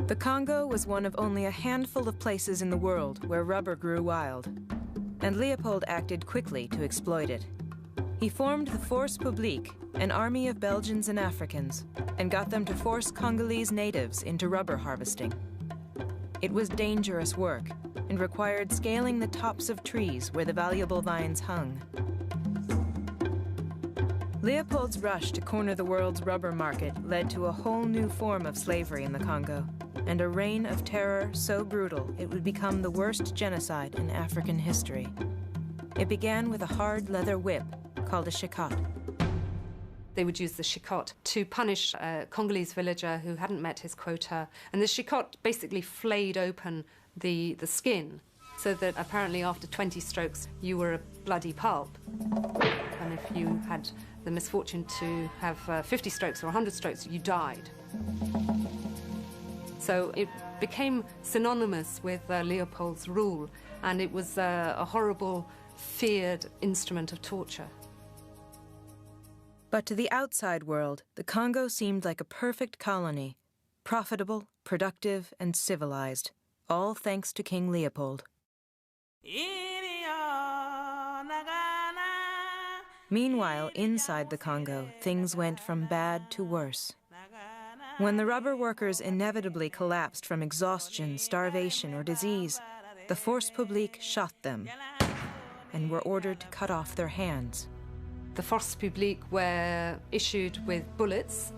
The Congo was one of only a handful of places in the world where rubber grew wild, and Leopold acted quickly to exploit it. He formed the Force Publique, an army of Belgians and Africans, and got them to force Congolese natives into rubber harvesting. It was dangerous work and required scaling the tops of trees where the valuable vines hung. Leopold's rush to corner the world's rubber market led to a whole new form of slavery in the Congo, and a reign of terror so brutal it would become the worst genocide in African history. It began with a hard leather whip called a chicotte. They would use the chicotte to punish a Congolese villager who hadn't met his quota, and the chicotte basically flayed open the skin, so that apparently after 20 strokes you were a bloody pulp. And if you had the misfortune to have 50 strokes or 100 strokes, you died. So it became synonymous with Leopold's rule, and it was a horrible, feared instrument of torture. But to the outside world, the Congo seemed like a perfect colony, profitable, productive, and civilized, all thanks to King Leopold. Meanwhile, inside the Congo, things went from bad to worse. When the rubber workers inevitably collapsed from exhaustion, starvation, or disease, the Force Publique shot them and were ordered to cut off their hands. The Force Publique were issued with bullets,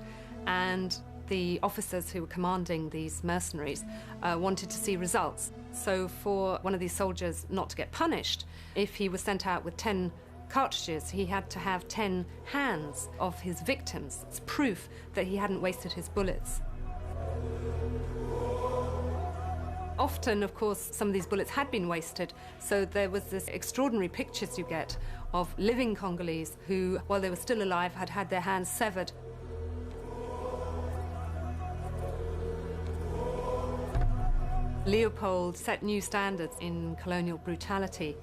and the officers who were commanding these mercenaries wanted to see results. So for one of these soldiers not to get punished, if he was sent out with 10 cartridges, he had to have 10 hands of his victims. It's proof that he hadn't wasted his bullets. Often, of course, some of these bullets had been wasted, so there was this extraordinary pictures you get of living Congolese who, while they were still alive, had had their hands severed. Leopold set new standards in colonial brutality.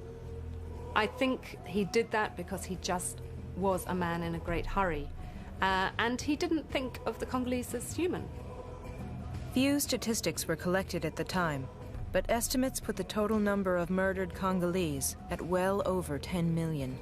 I think he did that because he just was a man in a great hurry, and he didn't think of the Congolese as human. Few statistics were collected at the time, but estimates put the total number of murdered Congolese at well over 10 million.